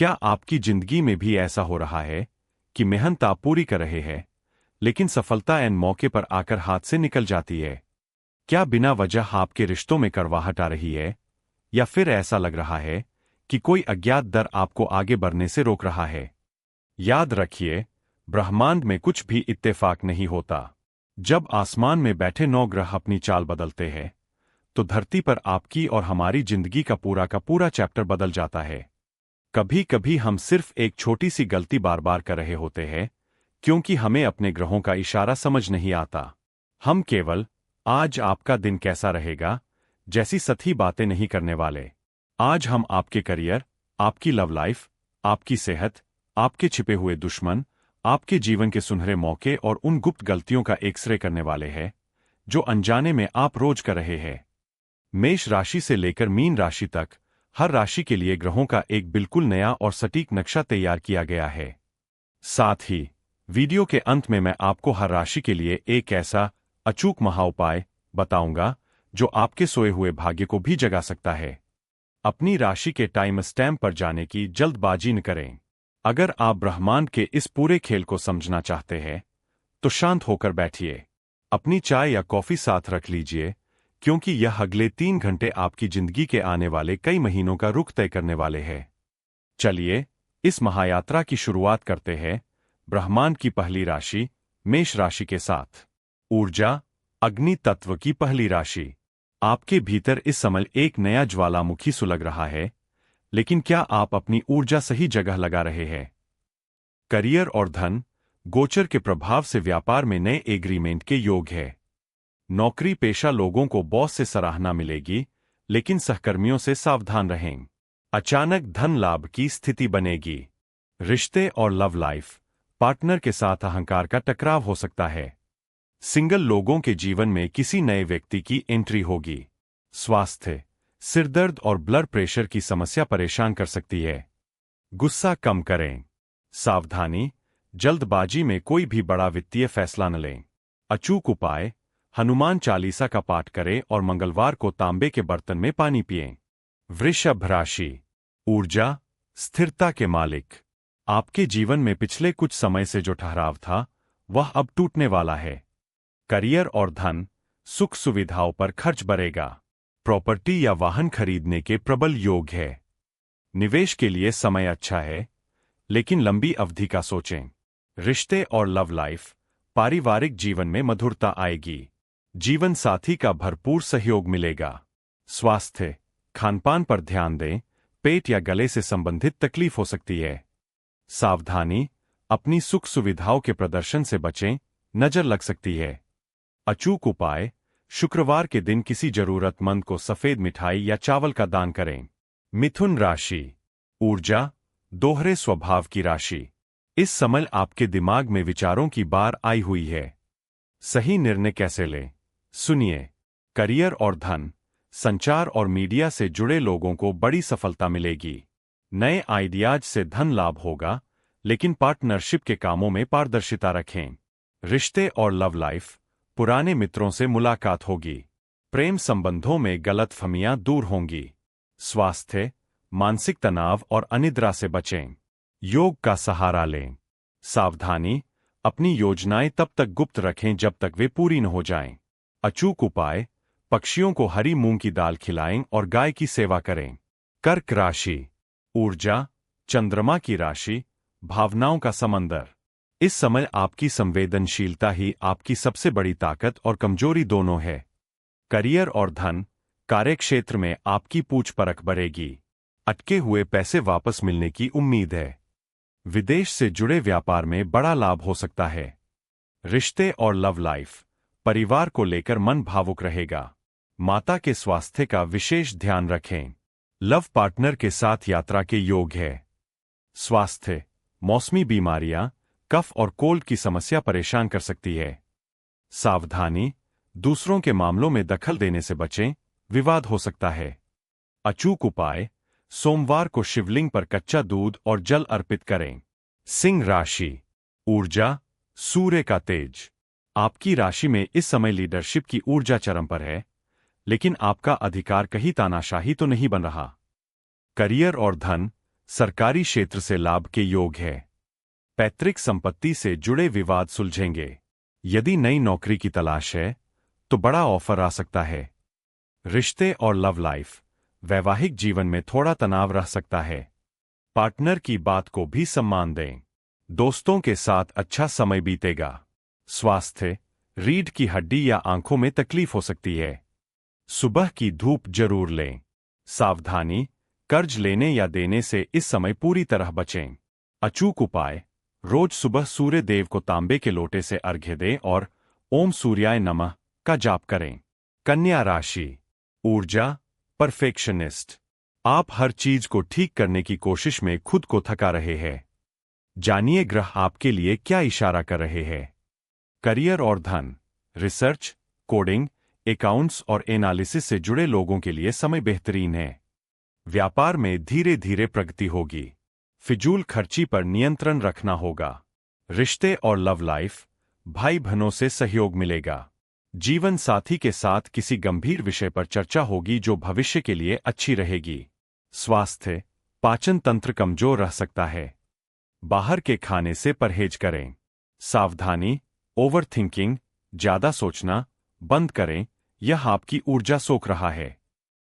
क्या आपकी जिंदगी में भी ऐसा हो रहा है कि मेहनत आप पूरी कर रहे हैं, लेकिन सफलता ऐन मौके पर आकर हाथ से निकल जाती है? क्या बिना वजह आपके रिश्तों में कड़वाहट आ रही है, या फिर ऐसा लग रहा है कि कोई अज्ञात डर आपको आगे बढ़ने से रोक रहा है? याद रखिए, ब्रह्मांड में कुछ भी इत्तेफाक नहीं होता। जब आसमान में बैठे 9 ग्रह अपनी चाल बदलते हैं, तो धरती पर आपकी और हमारी जिंदगी का पूरा चैप्टर बदल जाता है। कभी कभी हम सिर्फ एक छोटी सी गलती बार बार कर रहे होते हैं, क्योंकि हमें अपने ग्रहों का इशारा समझ नहीं आता। हम केवल आज आपका दिन कैसा रहेगा जैसी सही बातें नहीं करने वाले। आज हम आपके करियर, आपकी लव लाइफ, आपकी सेहत, आपके छिपे हुए दुश्मन, आपके जीवन के सुनहरे मौके और उन गुप्त गलतियों का एक्सरे करने वाले हैं जो अनजाने में आप रोज कर रहे हैं। मेष राशि से लेकर मीन राशि तक हर राशि के लिए ग्रहों का एक बिल्कुल नया और सटीक नक्शा तैयार किया गया है। साथ ही वीडियो के अंत में मैं आपको हर राशि के लिए एक ऐसा अचूक महाउपाय बताऊंगा जो आपके सोए हुए भाग्य को भी जगा सकता है। अपनी राशि के टाइम स्टैम्प पर जाने की जल्दबाजी न करें। अगर आप ब्रह्मांड के इस पूरे खेल को समझना चाहते हैं, तो शांत होकर बैठिए, अपनी चाय या कॉफी साथ रख लीजिए, क्योंकि यह अगले 3 घंटे आपकी जिंदगी के आने वाले कई महीनों का रुख तय करने वाले हैं। चलिए इस महायात्रा की शुरुआत करते हैं ब्रह्मांड की पहली राशि मेष राशि के साथ। ऊर्जा, अग्नि तत्व की पहली राशि। आपके भीतर इस समय एक नया ज्वालामुखी सुलग रहा है, लेकिन क्या आप अपनी ऊर्जा सही जगह लगा रहे हैं? करियर और धन, गोचर के प्रभाव से व्यापार में नए एग्रीमेंट के योग है। नौकरी पेशा लोगों को बॉस से सराहना मिलेगी, लेकिन सहकर्मियों से सावधान रहें। अचानक धन लाभ की स्थिति बनेगी। रिश्ते और लव लाइफ, पार्टनर के साथ अहंकार का टकराव हो सकता है। सिंगल लोगों के जीवन में किसी नए व्यक्ति की एंट्री होगी। स्वास्थ्य, सिरदर्द और ब्लड प्रेशर की समस्या परेशान कर सकती है। गुस्सा कम करें। सावधानी, जल्दबाजी में कोई भी बड़ा वित्तीय फैसला न लें। अचूक उपाय, हनुमान चालीसा का पाठ करें और मंगलवार को तांबे के बर्तन में पानी पिएं। वृषभ राशि। ऊर्जा, स्थिरता के मालिक। आपके जीवन में पिछले कुछ समय से जो ठहराव था, वह अब टूटने वाला है। करियर और धन, सुख सुविधाओं पर खर्च बढ़ेगा। प्रॉपर्टी या वाहन खरीदने के प्रबल योग है। निवेश के लिए समय अच्छा है, लेकिन लंबी अवधि का सोचें। रिश्ते और लव लाइफ, पारिवारिक जीवन में मधुरता आएगी। जीवन साथी का भरपूर सहयोग मिलेगा। स्वास्थ्य, खानपान पर ध्यान दें, पेट या गले से संबंधित तकलीफ हो सकती है। सावधानी, अपनी सुख सुविधाओं के प्रदर्शन से बचें, नजर लग सकती है। अचूक उपाय, शुक्रवार के दिन किसी जरूरतमंद को सफेद मिठाई या चावल का दान करें। मिथुन राशि। ऊर्जा, दोहरे स्वभाव की राशि। इस समय आपके दिमाग में विचारों की बार आई हुई है। सही निर्णय कैसे लें, सुनिए। करियर और धन, संचार और मीडिया से जुड़े लोगों को बड़ी सफलता मिलेगी। नए आइडियाज से धन लाभ होगा, लेकिन पार्टनरशिप के कामों में पारदर्शिता रखें। रिश्ते और लव लाइफ, पुराने मित्रों से मुलाकात होगी। प्रेम संबंधों में गलतफहमियां दूर होंगी। स्वास्थ्य, मानसिक तनाव और अनिद्रा से बचें। योग का सहारा लें। सावधानी, अपनी योजनाएं तब तक गुप्त रखें जब तक वे पूरी न हो जाएं। अचूक उपाय, पक्षियों को हरी मूंग की दाल खिलाएं और गाय की सेवा करें। कर्क राशि। ऊर्जा, चंद्रमा की राशि, भावनाओं का समंदर। इस समय आपकी संवेदनशीलता ही आपकी सबसे बड़ी ताकत और कमजोरी दोनों है। करियर और धन, कार्यक्षेत्र में आपकी पूछ परख बढ़ेगी। अटके हुए पैसे वापस मिलने की उम्मीद है। विदेश से जुड़े व्यापार में बड़ा लाभ हो सकता है। रिश्ते और लव लाइफ, परिवार को लेकर मन भावुक रहेगा। माता के स्वास्थ्य का विशेष ध्यान रखें। लव पार्टनर के साथ यात्रा के योग है। स्वास्थ्य, मौसमी बीमारियां, कफ और कोल्ड की समस्या परेशान कर सकती है। सावधानी, दूसरों के मामलों में दखल देने से बचें, विवाद हो सकता है। अचूक उपाय, सोमवार को शिवलिंग पर कच्चा दूध और जल अर्पित करें। सिंह राशि। ऊर्जा, सूर्य का तेज। आपकी राशि में इस समय लीडरशिप की ऊर्जा चरम पर है, लेकिन आपका अधिकार कहीं तानाशाही तो नहीं बन रहा। करियर और धन, सरकारी क्षेत्र से लाभ के योग है। पैतृक संपत्ति से जुड़े विवाद सुलझेंगे। यदि नई नौकरी की तलाश है तो बड़ा ऑफर आ सकता है। रिश्ते और लव लाइफ, वैवाहिक जीवन में थोड़ा तनाव रह सकता है। पार्टनर की बात को भी सम्मान दें। दोस्तों के साथ अच्छा समय बीतेगा। स्वास्थ्य, रीढ़ की हड्डी या आंखों में तकलीफ हो सकती है। सुबह की धूप जरूर लें। सावधानी, कर्ज लेने या देने से इस समय पूरी तरह बचें। अचूक उपाय, रोज सुबह सूर्य देव को तांबे के लोटे से अर्घ्य दें और ओम सूर्याय नमः का जाप करें। कन्या राशि, ऊर्जा, परफेक्शनिस्ट। आप हर चीज को ठीक करने की कोशिश में खुद को थका रहे हैं। जानिए ग्रह आपके लिए क्या इशारा कर रहे हैं। करियर और धन, रिसर्च, कोडिंग, अकाउंट्स और एनालिसिस से जुड़े लोगों के लिए समय बेहतरीन है। व्यापार में धीरे धीरे प्रगति होगी। फिजूल खर्ची पर नियंत्रण रखना होगा। रिश्ते और लव लाइफ, भाई बहनों से सहयोग मिलेगा। जीवन साथी के साथ किसी गंभीर विषय पर चर्चा होगी जो भविष्य के लिए अच्छी रहेगी। स्वास्थ्य, पाचन तंत्र कमजोर रह सकता है। बाहर के खाने से परहेज करें। सावधानी, ओवर थिंकिंग, ज्यादा सोचना बंद करें, यह आपकी ऊर्जा सोख रहा है।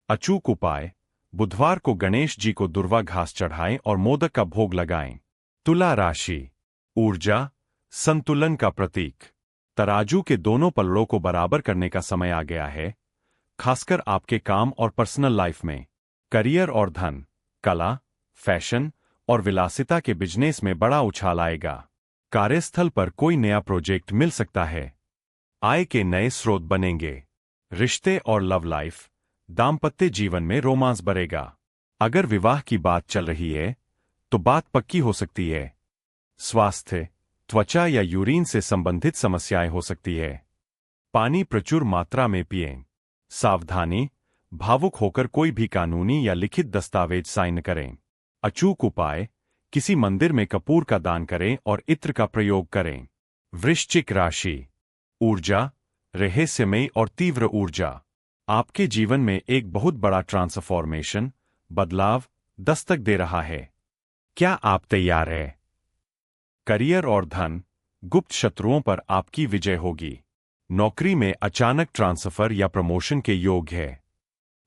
अचूक उपाय, बुधवार को गणेश जी को दुर्वा घास चढ़ाएं और मोदक का भोग लगाएं। तुला राशि, ऊर्जा, संतुलन का प्रतीक। तराजू के दोनों पल्लों को बराबर करने का समय आ गया है, खासकर आपके काम और पर्सनल लाइफ में। करियर और धन, कला, फैशन और विलासिता के बिजनेस में बड़ा उछाल आएगा। कार्यस्थल पर कोई नया प्रोजेक्ट मिल सकता है। आय के नए स्रोत बनेंगे। रिश्ते और लव लाइफ, दाम्पत्य जीवन में रोमांस बढ़ेगा। अगर विवाह की बात चल रही है तो बात पक्की हो सकती है। स्वास्थ्य, त्वचा या यूरिन से संबंधित समस्याएं हो सकती है। पानी प्रचुर मात्रा में पिएं। सावधानी, भावुक होकर कोई भी कानूनी या लिखित दस्तावेज साइन करें। अचूक उपाय, किसी मंदिर में कपूर का दान करें और इत्र का प्रयोग करें। वृश्चिक राशि, ऊर्जा, रहस्यमयी और तीव्र ऊर्जा। आपके जीवन में एक बहुत बड़ा ट्रांसफॉर्मेशन, बदलाव दस्तक दे रहा है। क्या आप तैयार हैं? करियर और धन, गुप्त शत्रुओं पर आपकी विजय होगी। नौकरी में अचानक ट्रांसफर या प्रमोशन के योग है।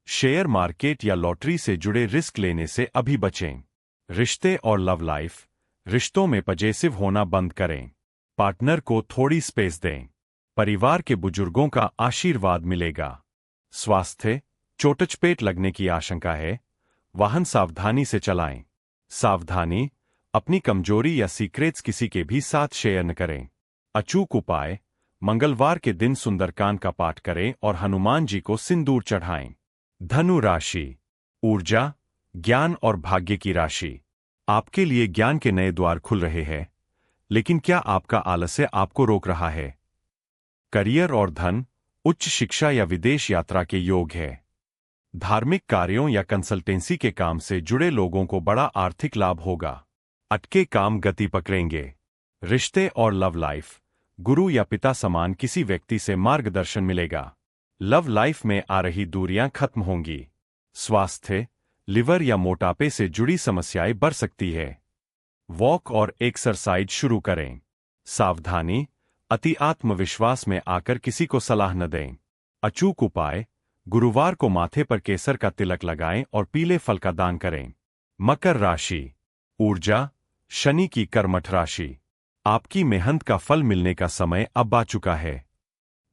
शेयर मार्केट या लॉटरी से जुड़े रिस्क लेने से अभी बचें। रिश्ते और लव लाइफ, रिश्तों में पजेसिव होना बंद करें। पार्टनर को थोड़ी स्पेस दें। परिवार के बुजुर्गों का आशीर्वाद मिलेगा। स्वास्थ्य, चोटचपेट लगने की आशंका है, वाहन सावधानी से चलाएं। सावधानी, अपनी कमजोरी या सीक्रेट्स किसी के भी साथ शेयर न करें। अचूक उपाय, मंगलवार के दिन सुंदरकांड का पाठ करें और हनुमान जी को सिंदूर चढ़ाएं। धनु राशि, ऊर्जा, ज्ञान और भाग्य की राशि। आपके लिए ज्ञान के नए द्वार खुल रहे हैं, लेकिन क्या आपका आलस्य आपको रोक रहा है? करियर और धन, उच्च शिक्षा या विदेश यात्रा के योग है। धार्मिक कार्यों या कंसल्टेंसी के काम से जुड़े लोगों को बड़ा आर्थिक लाभ होगा। अटके काम गति पकड़ेंगे। रिश्ते और लव लाइफ, गुरु या पिता समान किसी व्यक्ति से मार्गदर्शन मिलेगा। लव लाइफ में आ रही दूरियां खत्म होंगी। स्वास्थ्य, लिवर या मोटापे से जुड़ी समस्याएं बढ़ सकती है। वॉक और एक्सरसाइज शुरू करें। सावधानी, अति आत्मविश्वास में आकर किसी को सलाह न दें। अचूक उपाय, गुरुवार को माथे पर केसर का तिलक लगाएं और पीले फल का दान करें। मकर राशि, ऊर्जा, शनि की कर्मठ राशि। आपकी मेहनत का फल मिलने का समय अब आ चुका है।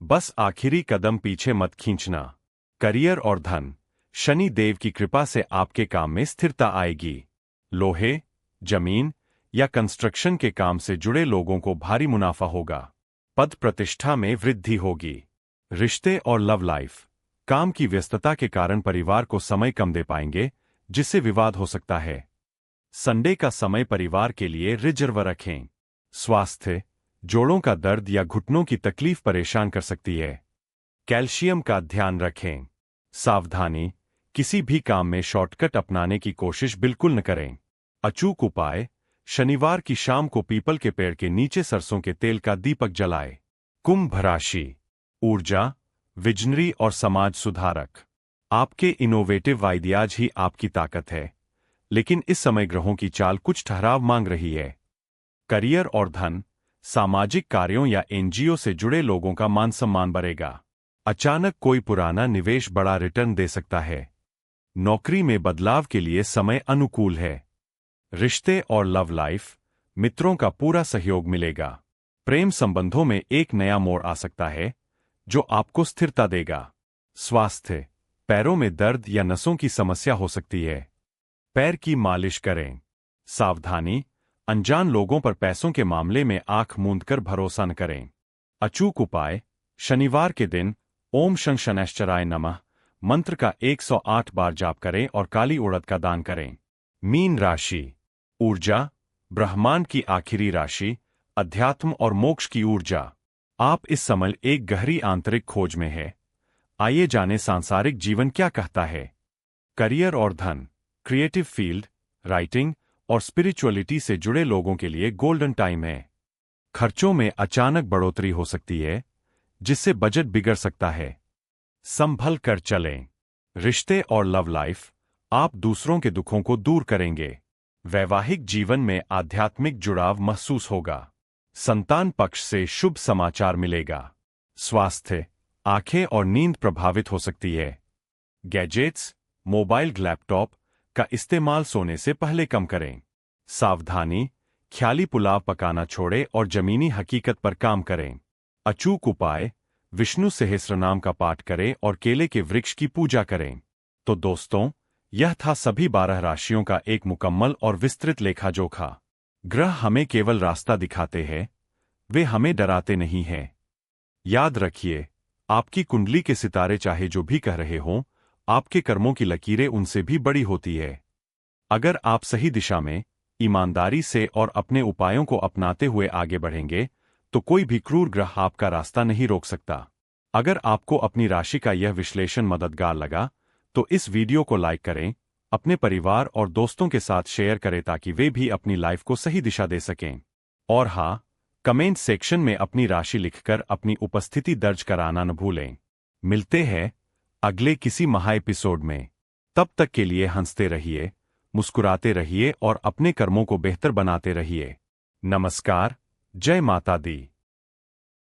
बस आखिरी कदम पीछे मत खींचना। करियर और धन, शनि देव की कृपा से आपके काम में स्थिरता आएगी। लोहे, जमीन या कंस्ट्रक्शन के काम से जुड़े लोगों को भारी मुनाफा होगा। पद प्रतिष्ठा में वृद्धि होगी। रिश्ते और लव लाइफ, काम की व्यस्तता के कारण परिवार को समय कम दे पाएंगे, जिससे विवाद हो सकता है। संडे का समय परिवार के लिए रिजर्व रखें। स्वास्थ्य, जोड़ों का दर्द या घुटनों की तकलीफ परेशान कर सकती है। कैल्शियम का ध्यान रखें। सावधानी, किसी भी काम में शॉर्टकट अपनाने की कोशिश बिल्कुल न करें। अचूक उपाय, शनिवार की शाम को पीपल के पेड़ के नीचे सरसों के तेल का दीपक जलाए। कुंभ राशि, ऊर्जा, विजनरी और समाज सुधारक। आपके इनोवेटिव आइडियाज ही आपकी ताकत है। लेकिन इस समय ग्रहों की चाल कुछ ठहराव मांग रही है। करियर और धन, सामाजिक कार्यों या एनजीओ से जुड़े लोगों का मान सम्मान बढ़ेगा। अचानक कोई पुराना निवेश बड़ा रिटर्न दे सकता है। नौकरी में बदलाव के लिए समय अनुकूल है। रिश्ते और लव लाइफ, मित्रों का पूरा सहयोग मिलेगा। प्रेम संबंधों में एक नया मोड़ आ सकता है जो आपको स्थिरता देगा। स्वास्थ्य, पैरों में दर्द या नसों की समस्या हो सकती है। पैर की मालिश करें। सावधानी, अनजान लोगों पर पैसों के मामले में आंख मूंदकर भरोसा न करें। अचूक उपाय, शनिवार के दिन ओम शं शनैश्चराय नमः मंत्र का 108 बार जाप करें और काली उड़द का दान करें। मीन राशि, ऊर्जा, ब्रह्मांड की आखिरी राशि, अध्यात्म और मोक्ष की ऊर्जा। आप इस समय एक गहरी आंतरिक खोज में है। आइए जाने सांसारिक जीवन क्या कहता है। करियर और धन, क्रिएटिव फील्ड, राइटिंग और स्पिरिचुअलिटी से जुड़े लोगों के लिए गोल्डन टाइम है। खर्चों में अचानक बढ़ोतरी हो सकती है जिससे बजट बिगड़ सकता है। संभल कर चलें। रिश्ते और लव लाइफ, आप दूसरों के दुखों को दूर करेंगे। वैवाहिक जीवन में आध्यात्मिक जुड़ाव महसूस होगा। संतान पक्ष से शुभ समाचार मिलेगा। स्वास्थ्य, आंखें और नींद प्रभावित हो सकती है। गैजेट्स, मोबाइल, लैपटॉप का इस्तेमाल सोने से पहले कम करें। सावधानी, ख्याली पुलाव पकाना छोड़ें और जमीनी हकीकत पर काम करें। अचूक उपाय, विष्णु सहस्रनाम का पाठ करें और केले के वृक्ष की पूजा करें। तो दोस्तों, यह था सभी 12 राशियों का एक मुकम्मल और विस्तृत लेखा जोखा। ग्रह हमें केवल रास्ता दिखाते हैं, वे हमें डराते नहीं हैं। याद रखिए, आपकी कुंडली के सितारे चाहे जो भी कह रहे हों, आपके कर्मों की लकीरें उनसे भी बड़ी होती है। अगर आप सही दिशा में, ईमानदारी से और अपने उपायों को अपनाते हुए आगे बढ़ेंगे, तो कोई भी क्रूर ग्रह आपका रास्ता नहीं रोक सकता। अगर आपको अपनी राशि का यह विश्लेषण मददगार लगा, तो इस वीडियो को लाइक करें, अपने परिवार और दोस्तों के साथ शेयर करें ताकि वे भी अपनी लाइफ को सही दिशा दे सकें। और हाँ, कमेंट सेक्शन में अपनी राशि लिखकर अपनी उपस्थिति दर्ज कराना न भूलें। मिलते हैं अगले किसी महा एपिसोड में। तब तक के लिए हंसते रहिए, मुस्कुराते रहिए और अपने कर्मों को बेहतर बनाते रहिए। नमस्कार, जय माता दी।